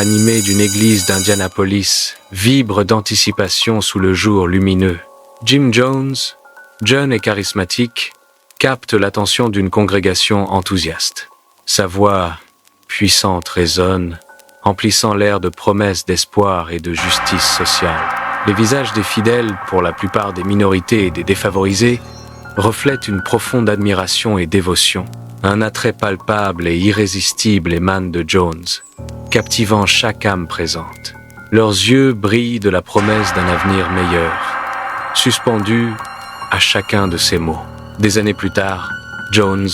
animée d'une église d'Indianapolis, vibre d'anticipation sous le jour lumineux. Jim Jones, jeune et charismatique, capte l'attention d'une congrégation enthousiaste. Sa voix puissante résonne, emplissant l'air de promesses d'espoir et de justice sociale. Les visages des fidèles, pour la plupart des minorités et des défavorisés, reflètent une profonde admiration et dévotion. Un attrait palpable et irrésistible émane de Jones, captivant chaque âme présente. Leurs yeux brillent de la promesse d'un avenir meilleur, suspendus à chacun de ses mots. Des années plus tard, Jones,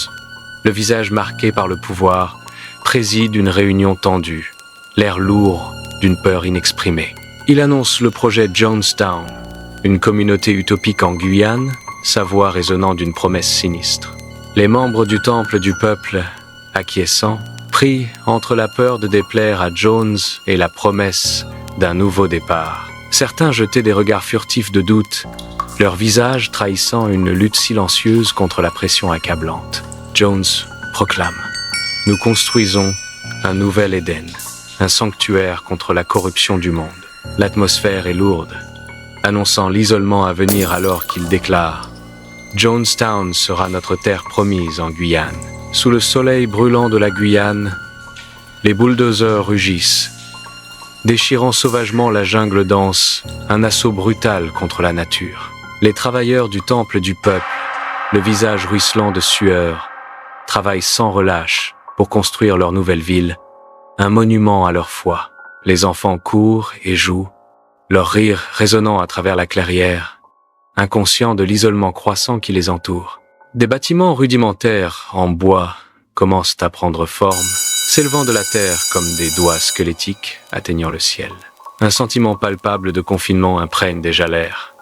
le visage marqué par le pouvoir, préside une réunion tendue, l'air lourd d'une peur inexprimée. Il annonce le projet Jonestown, une communauté utopique en Guyane, sa voix résonnant d'une promesse sinistre. Les membres du temple du peuple, acquiescents, prient entre la peur de déplaire à Jones et la promesse d'un nouveau départ. Certains jetaient des regards furtifs de doute, leur visage trahissant une lutte silencieuse contre la pression accablante. Jones proclame « Nous construisons un nouvel Éden, un sanctuaire contre la corruption du monde. » L'atmosphère est lourde, annonçant l'isolement à venir alors qu'il déclare « Jonestown sera notre terre promise en Guyane. » Sous le soleil brûlant de la Guyane, les bulldozers rugissent, déchirant sauvagement la jungle dense, un assaut brutal contre la nature. Les travailleurs du temple du peuple, le visage ruisselant de sueur, travaillent sans relâche pour construire leur nouvelle ville, un monument à leur foi. Les enfants courent et jouent, leur rire résonnant à travers la clairière, inconscients de l'isolement croissant qui les entoure. Des bâtiments rudimentaires en bois commencent à prendre forme, s'élevant de la terre comme des doigts squelettiques atteignant le ciel. Un sentiment palpable de confinement imprègne déjà l'air.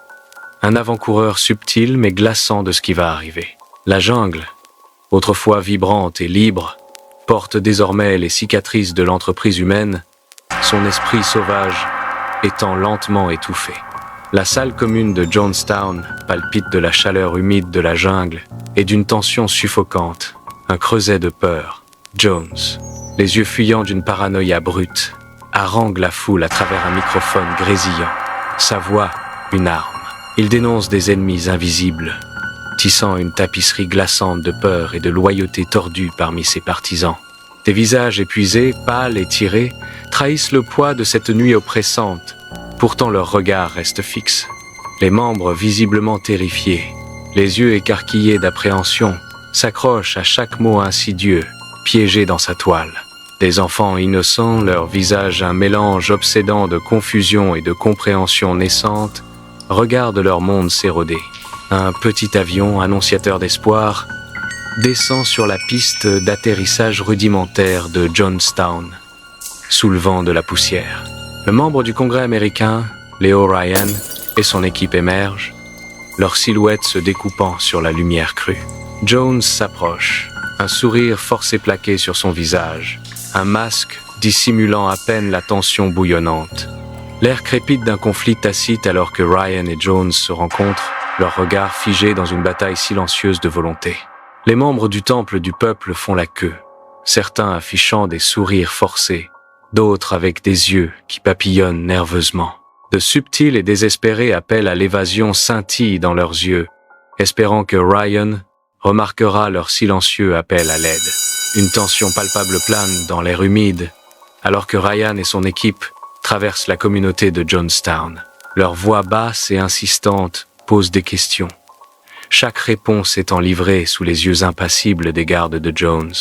Un avant-coureur subtil mais glaçant de ce qui va arriver. La jungle, autrefois vibrante et libre, porte désormais les cicatrices de l'entreprise humaine, son esprit sauvage étant lentement étouffé. La salle commune de Jonestown palpite de la chaleur humide de la jungle et d'une tension suffocante, un creuset de peur. Jones, les yeux fuyants d'une paranoïa brute, harangue la foule à travers un microphone grésillant. Sa voix, une arme. Il dénonce des ennemis invisibles, tissant une tapisserie glaçante de peur et de loyauté tordue parmi ses partisans. Des visages épuisés, pâles et tirés, trahissent le poids de cette nuit oppressante. Pourtant leur regard reste fixe. Les membres visiblement terrifiés, les yeux écarquillés d'appréhension, s'accrochent à chaque mot insidieux, piégé dans sa toile. Des enfants innocents, leur visage un mélange obsédant de confusion et de compréhension naissante, regardent leur monde s'éroder. Un petit avion, annonciateur d'espoir, descend sur la piste d'atterrissage rudimentaire de Jonestown, soulevant de la poussière. Le membre du Congrès américain, Leo Ryan, et son équipe émergent, leur silhouette se découpant sur la lumière crue. Jones s'approche, un sourire forcé plaqué sur son visage, un masque dissimulant à peine la tension bouillonnante. L'air crépite d'un conflit tacite alors que Ryan et Jones se rencontrent, leurs regards figés dans une bataille silencieuse de volonté. Les membres du temple du peuple font la queue, certains affichant des sourires forcés, d'autres avec des yeux qui papillonnent nerveusement. De subtils et désespérés appels à l'évasion scintillent dans leurs yeux, espérant que Ryan remarquera leur silencieux appel à l'aide. Une tension palpable plane dans l'air humide, alors que Ryan et son équipe traversent la communauté de Jonestown. Leur voix basse et insistante pose des questions, chaque réponse étant livrée sous les yeux impassibles des gardes de Jones.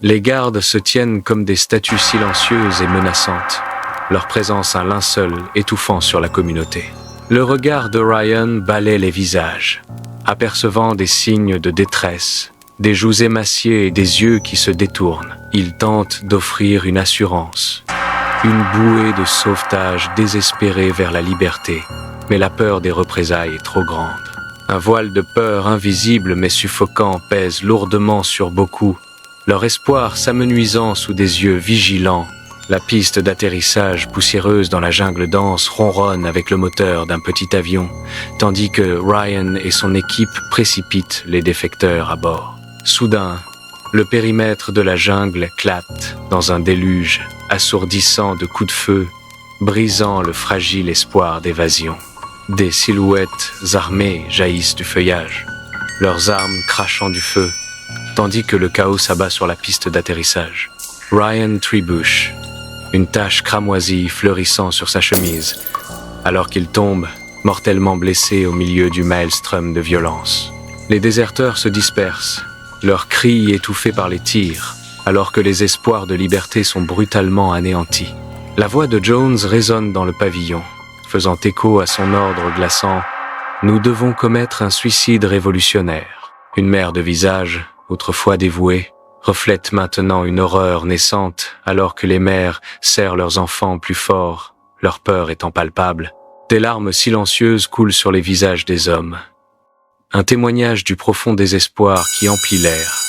Les gardes se tiennent comme des statues silencieuses et menaçantes, leur présence un linceul étouffant sur la communauté. Le regard de Ryan balaie les visages, apercevant des signes de détresse, des joues émaciées et des yeux qui se détournent. Il tente d'offrir une assurance, une bouée de sauvetage désespérée vers la liberté, mais la peur des représailles est trop grande. Un voile de peur invisible mais suffocant pèse lourdement sur beaucoup, leur espoir s'amenuisant sous des yeux vigilants. La piste d'atterrissage poussiéreuse dans la jungle dense ronronne avec le moteur d'un petit avion, tandis que Ryan et son équipe précipitent les défecteurs à bord. Soudain, Le périmètre de la jungle éclate dans un déluge assourdissant de coups de feu, brisant le fragile espoir d'évasion. Des silhouettes armées jaillissent du feuillage, leurs armes crachant du feu, tandis que le chaos s'abat sur la piste d'atterrissage. Ryan Treebush, une tache cramoisie fleurissant sur sa chemise, alors qu'il tombe, mortellement blessé au milieu du maelstrom de violence. Les déserteurs se dispersent, leurs cris étouffés par les tirs, alors que les espoirs de liberté sont brutalement anéantis. La voix de Jones résonne dans le pavillon, faisant écho à son ordre glaçant « Nous devons commettre un suicide révolutionnaire ». Une mère de visage, autrefois dévouée, reflète maintenant une horreur naissante alors que les mères serrent leurs enfants plus fort, leur peur étant palpable. Des larmes silencieuses coulent sur les visages des hommes. Un témoignage du profond désespoir qui emplit l'air,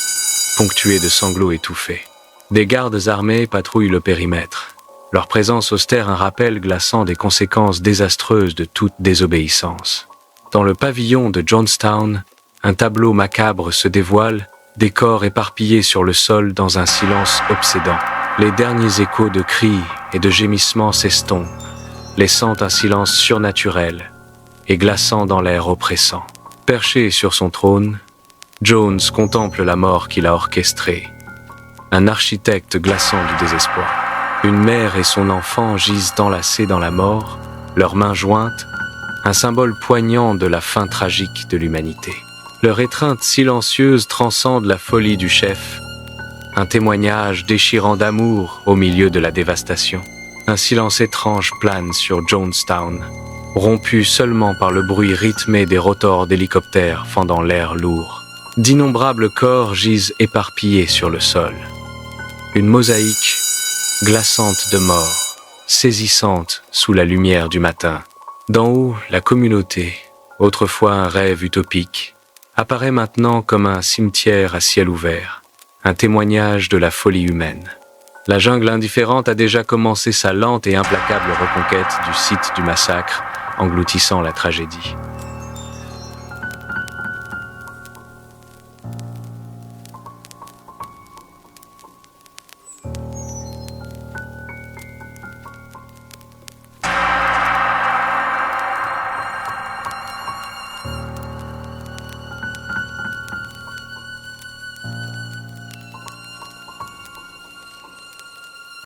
ponctué de sanglots étouffés. Des gardes armés patrouillent le périmètre. Leur présence austère un rappel glaçant des conséquences désastreuses de toute désobéissance. Dans le pavillon de Jonestown, un tableau macabre se dévoile, des corps éparpillés sur le sol dans un silence obsédant. Les derniers échos de cris et de gémissements s'estompent, laissant un silence surnaturel et glaçant dans l'air oppressant. Perché sur son trône, Jones contemple la mort qu'il a orchestrée. Un architecte glaçant du désespoir. Une mère et son enfant gisent enlacés dans la mort, leurs mains jointes, un symbole poignant de la fin tragique de l'humanité. Leur étreinte silencieuse transcende la folie du chef, un témoignage déchirant d'amour au milieu de la dévastation. Un silence étrange plane sur Jonestown, rompu seulement par le bruit rythmé des rotors d'hélicoptères fendant l'air lourd. D'innombrables corps gisent éparpillés sur le sol. Une mosaïque glaçante de mort, saisissante sous la lumière du matin. D'en haut, la communauté, autrefois un rêve utopique, apparaît maintenant comme un cimetière à ciel ouvert, un témoignage de la folie humaine. La jungle indifférente a déjà commencé sa lente et implacable reconquête du site du massacre, engloutissant la tragédie.